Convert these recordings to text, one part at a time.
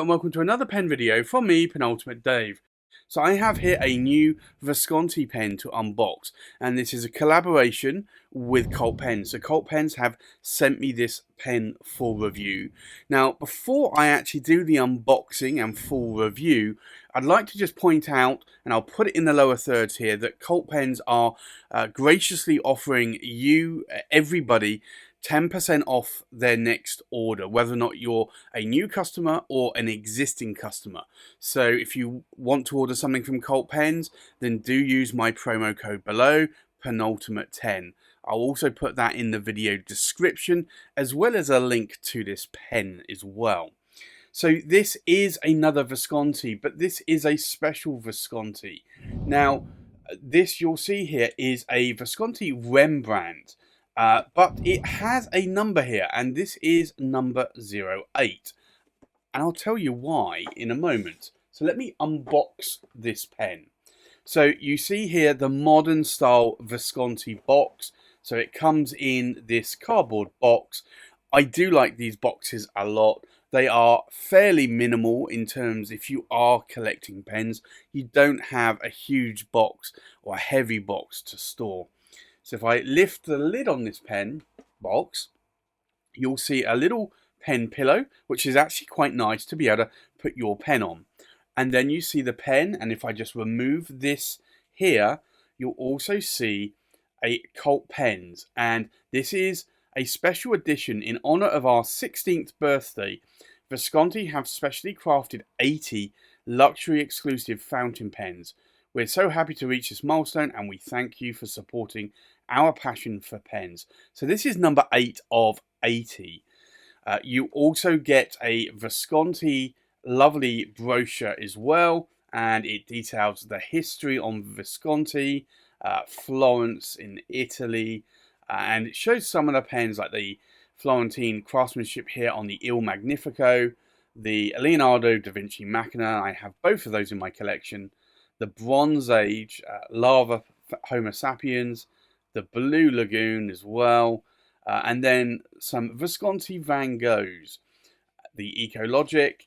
and welcome to another pen video from me, Penultimate Dave. So I have here a new Visconti pen to unbox, and this is a collaboration with Cult Pens. So Cult Pens have sent me this pen for review. Now, before I actually do the unboxing and full review, I'd like to just point out, and I'll put it in the lower thirds here, that Cult Pens are graciously offering you, everybody, 10% off their next order, whether or not you're a new customer or an existing customer. So if you want to order something from Cult Pens, then do use my promo code below, Penultimate10. I'll also put that in the video description, as well as a link to this pen as well. So this is another Visconti, but this is a special Visconti. Now, this you'll see here is a Visconti Rembrandt. But it has a number here, and this is number 08. And I'll tell you why in a moment. So let me unbox this pen. So you see here the modern style Visconti box. So it comes in this cardboard box. I do like these boxes a lot. They are fairly minimal in terms if you are collecting pens. You don't have a huge box or a heavy box to store. So if I lift the lid on this pen box, you'll see a little pen pillow, which is actually quite nice to be able to put your pen on. And then you see the pen, and if I just remove this here, you'll also see a Cult Pens. And this is a special edition in honor of our 16th birthday. Visconti have specially crafted 80 luxury exclusive fountain pens. We're so happy to reach this milestone, and we thank you for supporting our passion for pens. So this is number 8 of 80. You also get a Visconti lovely brochure as well, and it details the history on Visconti, Florence in Italy, and it shows some of the pens like the Florentine craftsmanship here on the Il Magnifico, the Leonardo da Vinci Macchina. I have both of those in my collection. The Bronze Age, Lava Homo sapiens, the Blue Lagoon as well, and then some Visconti Van Goghs, the Ecologic,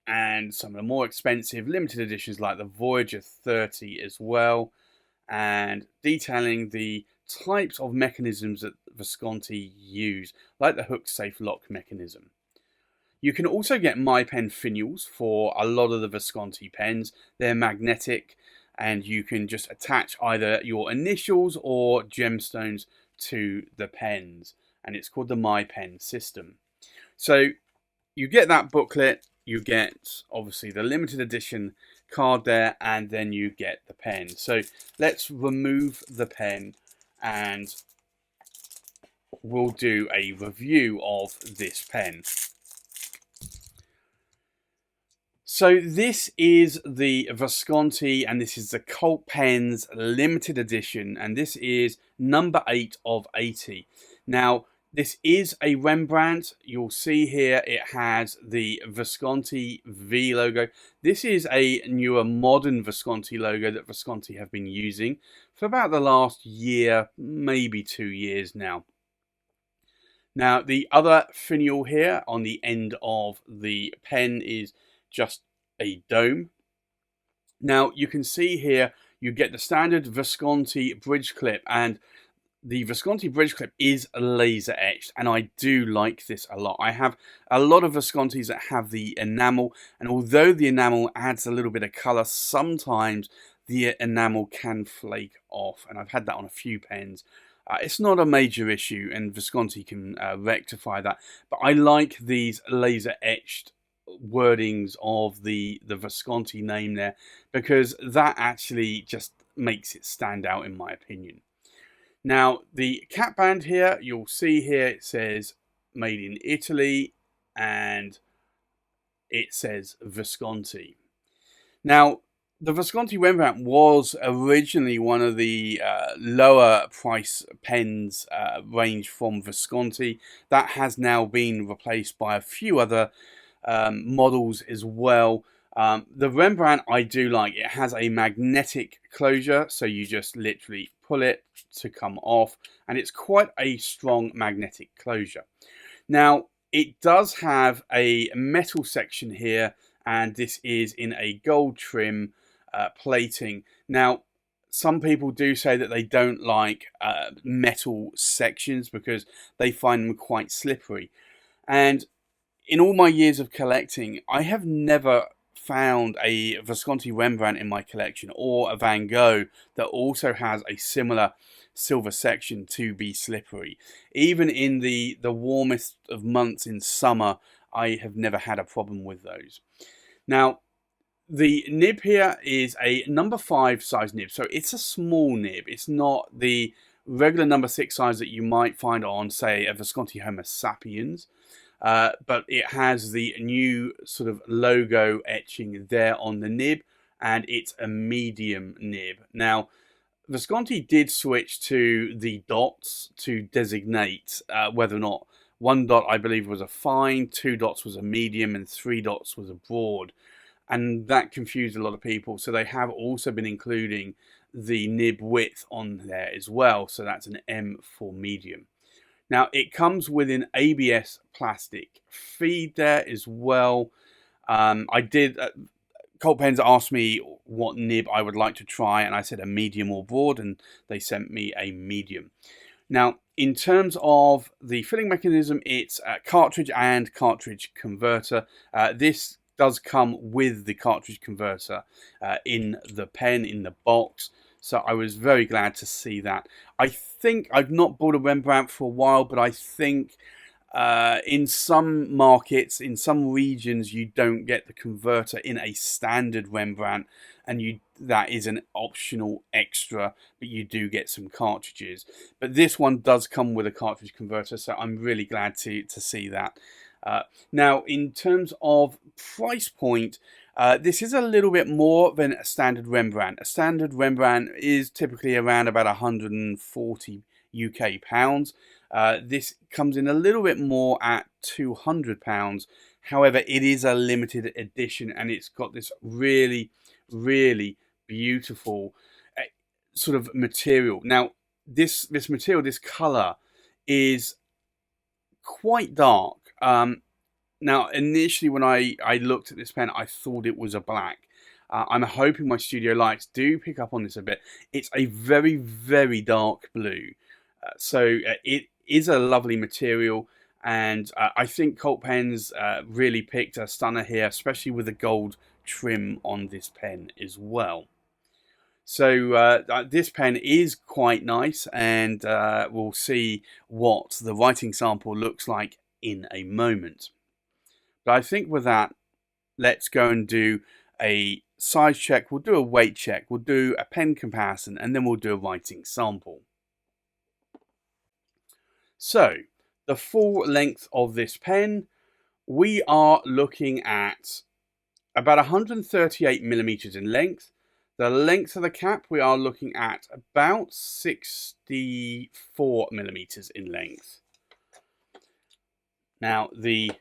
and some of the more expensive limited editions like the Voyager 30 as well, and detailing the types of mechanisms that Visconti use, like the hook safe lock mechanism. You can also get my pen finials for a lot of the Visconti pens. They're magnetic, and you can just attach either your initials or gemstones to the pens, and it's called the My Pen system. So you get that booklet, you get obviously the limited edition card there, and then you get the pen. So let's remove the pen and we'll do a review of this pen. So this is the Visconti, and this is the Cult Pens limited edition, and this is number 8 of 80. Now, this is a Rembrandt. You'll see here it has the Visconti V logo. This is a newer modern Visconti logo that Visconti have been using for about the last year, maybe 2 years now. Now, the other finial here on the end of the pen is just a dome. Now you can see here you get the standard Visconti bridge clip, and the Visconti bridge clip is laser etched, and I do like this a lot. I have a lot of Viscontis that have the enamel, and although the enamel adds a little bit of colour, sometimes the enamel can flake off, and I've had that on a few pens. It's not a major issue, and Visconti can rectify that, but I like these laser etched wordings of the Visconti name there, because that actually just makes it stand out in my opinion. Now the cap band here, you'll see here it says made in Italy, and it says Visconti. Now the Visconti Rembrandt was originally one of the lower price pens range from Visconti. That has now been replaced by a few other models as well. The Rembrandt I do like. It has a magnetic closure, so you just literally pull it to come off, and it's quite a strong magnetic closure. Now It does have a metal section here, and this is in a gold trim plating. Now, some people do say that they don't like metal sections because they find them quite slippery. And in all my years of collecting, I have never found a Visconti Rembrandt in my collection or a Van Gogh that also has a similar silver section to be slippery. Even in the warmest of months in summer, I have never had a problem with those. Now, the nib here is a number 5 size nib, so it's a small nib. It's not the regular number 6 size that you might find on, say, a Visconti Homo sapiens. But it has the new sort of logo etching there on the nib, and it's a medium nib. Now, Visconti did switch to the dots to designate whether or not 1 dot, I believe, was a fine, 2 dots was a medium, and 3 dots was a broad. And that confused a lot of people. So they have also been including the nib width on there as well. So that's an M for medium. Now, it comes with an ABS plastic feed there as well. Colt Pens asked me what nib I would like to try, and I said a medium or broad, and they sent me a medium. Now, in terms of the filling mechanism, it's a cartridge and cartridge converter. This does come with the cartridge converter in the pen, in the box. So I was very glad to see that. I think I've not bought a Rembrandt for a while, but I think in some markets, in some regions, you don't get the converter in a standard Rembrandt, and that is an optional extra, but you do get some cartridges. But this one does come with a cartridge converter, so I'm really glad to see that. Now, in terms of price point, this is a little bit more than a standard Rembrandt. A standard Rembrandt is typically around about 140 UK pounds. This comes in a little bit more at £200. However, it is a limited edition, and it's got this really, really beautiful sort of material. Now, this material, this color, is quite dark. Now, initially when I looked at this pen, I thought it was a black. I'm hoping my studio lights do pick up on this a bit. It's a very, very dark blue. So it is a lovely material, and I think Colt Pens really picked a stunner here, especially with the gold trim on this pen as well. So this pen is quite nice, and we'll see what the writing sample looks like in a moment. But I think with that, let's go and do a size check. We'll do a weight check. We'll do a pen comparison, and then we'll do a writing sample. So the full length of this pen, we are looking at about 138 millimeters in length. The length of the cap, we are looking at about 64 millimeters in length. Now, the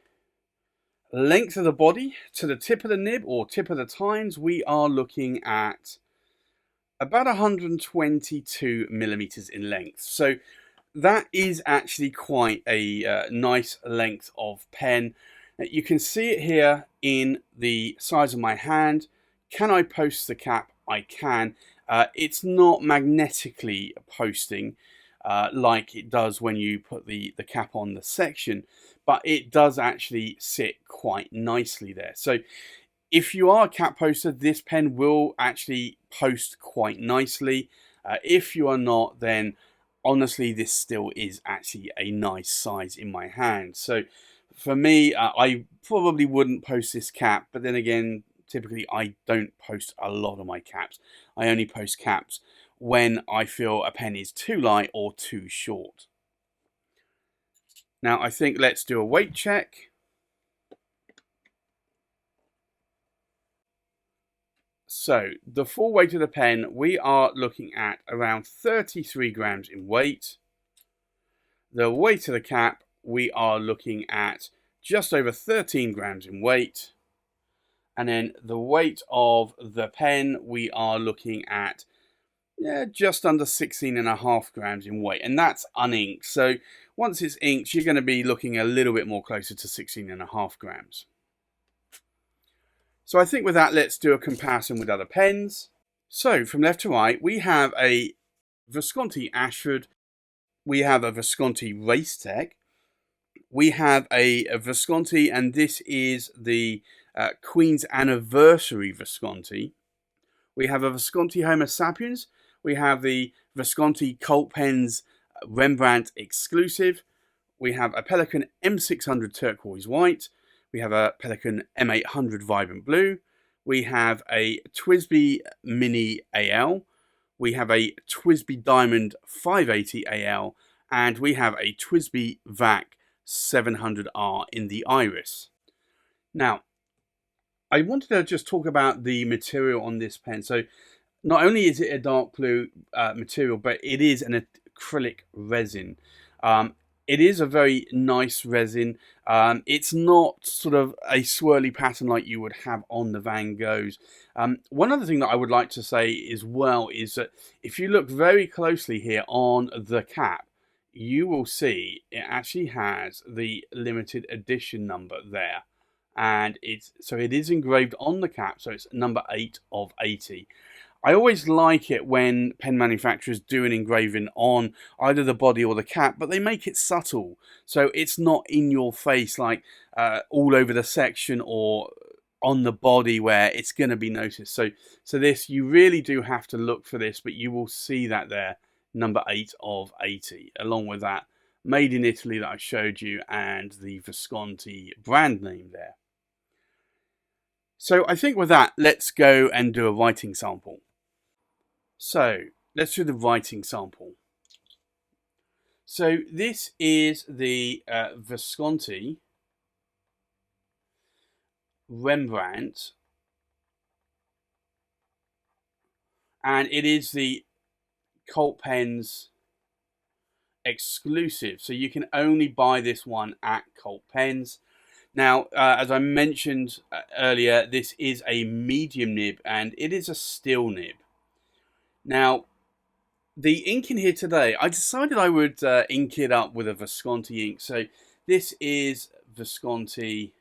length of the body to the tip of the nib or tip of the tines, we are looking at about 122 millimeters in length. So that is actually quite a nice length of pen. You can see it here in the size of my hand. Can I post the cap? I can. It's not magnetically posting like it does when you put the cap on the section, but it does actually sit quite nicely there. So if you are a cap poster, this pen will actually post quite nicely. If you are not, then honestly, this still is actually a nice size in my hand. So for me, I probably wouldn't post this cap, but then again, typically I don't post a lot of my caps. I only post caps when I feel a pen is too light or too short. Now I think let's do a weight check. So the full weight of the pen, we are looking at around 33 grams in weight. The weight of the cap, we are looking at just over 13 grams in weight. And then the weight of the pen, we are looking at just under 16.5 grams in weight, and that's uninked. So Once it's inked, you're going to be looking a little bit more closer to 16.5 grams. So I think with that, let's do a comparison with other pens. So from left to right, we have a Visconti Ashford, we have a Visconti Racetech, we have a Visconti, and this is the Queen's Anniversary Visconti. We have a Visconti Homo Sapiens, we have the Visconti Cult Pens Rembrandt Exclusive, we have a Pelican M600 Turquoise White, we have a Pelican M800 Vibrant Blue, we have a TWSBI Mini AL, we have a TWSBI Diamond 580 AL, and we have a TWSBI VAC 700R in the iris. Now, I wanted to just talk about the material on this pen. So not only is it a dark blue material, but it is an acrylic resin. It is a very nice resin. It's not sort of a swirly pattern like you would have on the Van Goghs. One other thing that I would like to say as well is that if you look very closely here on the cap, you will see it actually has the limited edition number there. And it is engraved on the cap, so it's number 8 of 80. I always like it when pen manufacturers do an engraving on either the body or the cap, but they make it subtle, so it's not in your face like all over the section or on the body where it's going to be noticed. So this, you really do have to look for this, but you will see that there, number 8 of 80, along with that made in Italy that I showed you and the Visconti brand name there. So I think with that, let's go and do a writing sample. So let's do the writing sample. So this is the Visconti Rembrandt, and it is the Cult Pens exclusive. So you can only buy this one at Cult Pens. Now, as I mentioned earlier, this is a medium nib and it is a steel nib. Now, the ink in here today, I decided I would ink it up with a Visconti ink. So this is Visconti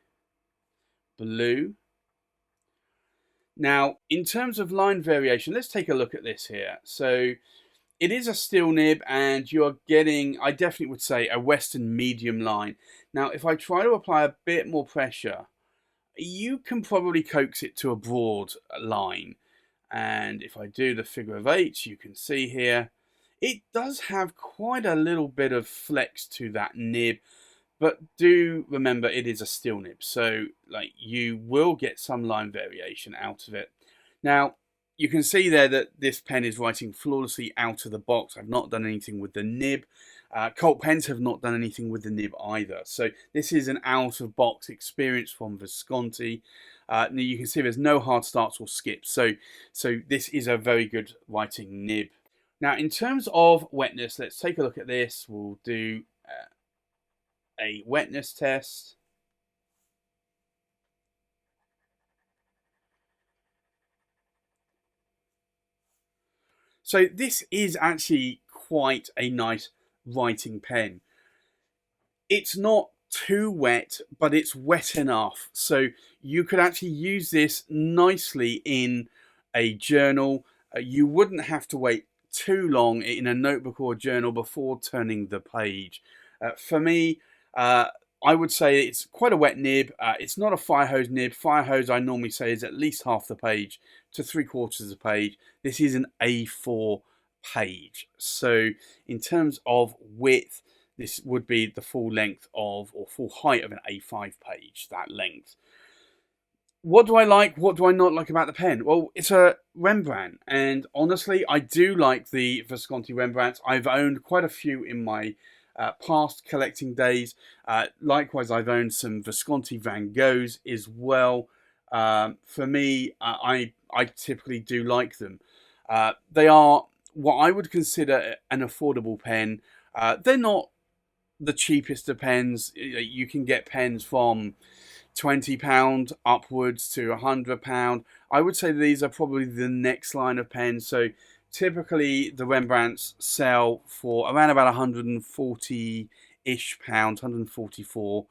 Blue. Now, in terms of line variation, let's take a look at this here. So it is a steel nib and you're getting, I definitely would say, a Western medium line. Now, if I try to apply a bit more pressure, you can probably coax it to a broad line. And if I do the figure of 8, you can see here, it does have quite a little bit of flex to that nib. But do remember, it is a steel nib, so like you will get some line variation out of it. Now, you can see there that this pen is writing flawlessly out of the box. I've not done anything with the nib. Cult Pens have not done anything with the nib either. So this is an out-of-box experience from Visconti. Now you can see there's no hard starts or skips. So this is a very good writing nib. Now, in terms of wetness, let's take a look at this. We'll do a wetness test. So this is actually quite a nice writing pen. It's not too wet, but it's wet enough. So you could actually use this nicely in a journal. You wouldn't have to wait too long in a notebook or journal before turning the page. For me, I would say it's quite a wet nib. It's not a fire hose nib. Fire hose, I normally say, is at least half the page to 3/4 of the page. This is an A4 page. So in terms of width, this would be the full length of, or full height of an A5 page, that length. What do I like? What do I not like about the pen? Well, it's a Rembrandt, and honestly, I do like the Visconti Rembrandts. I've owned quite a few in my past collecting days. Likewise, I've owned some Visconti Van Goghs as well. For me, I typically do like them. They are what I would consider an affordable pen. They're not the cheapest of pens. You can get pens from £20 upwards to £100. I would say these are probably the next line of pens. So typically the Rembrandts sell for around about 140 £100-ish, 144.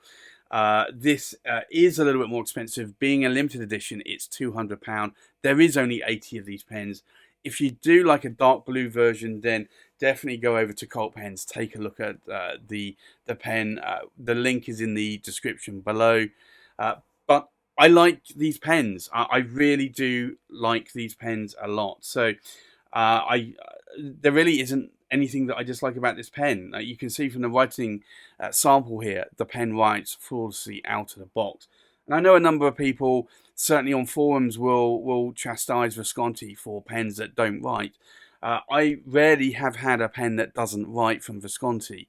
This is a little bit more expensive. Being a limited edition, it's £200. There is only 80 of these pens. If you do like a dark blue version, then definitely go over to Cult Pens. Take a look at the pen. The link is in the description below. But I like these pens. I really do like these pens a lot. So there really isn't anything that I dislike about this pen. You can see from the writing sample here, the pen writes flawlessly out of the box. And I know a number of people, certainly on forums, will chastise Visconti for pens that don't write. I rarely have had a pen that doesn't write from Visconti.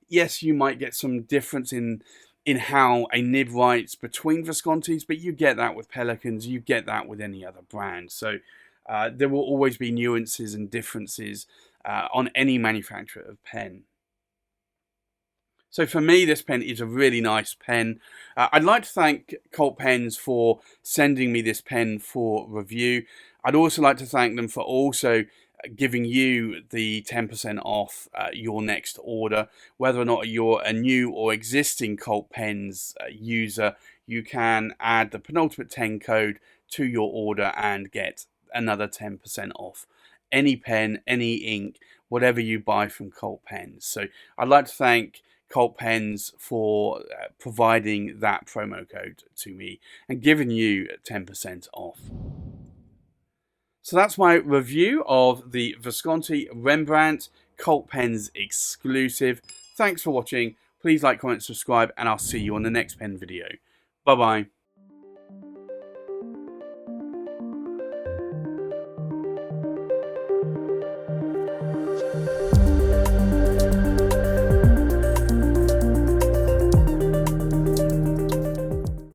Yes, you might get some difference in how a nib writes between Viscontis, but you get that with Pelicans, you get that with any other brand. So there will always be nuances and differences on any manufacturer of pen. So for me, this pen is a really nice pen. I'd like to thank Cult Pens for sending me this pen for review. I'd also like to thank them for also giving you the 10% off your next order. Whether or not you're a new or existing Cult Pens user, you can add the Penultimate 10 code to your order and get another 10% off any pen, any ink, whatever you buy from Cult Pens. So I'd like to thank Cult Pens for providing that promo code to me and giving you 10% off. So that's my review of the Visconti Rembrandt Cult Pens exclusive. Thanks for watching. Please like, comment, subscribe, and I'll see you on the next pen video. Bye-bye.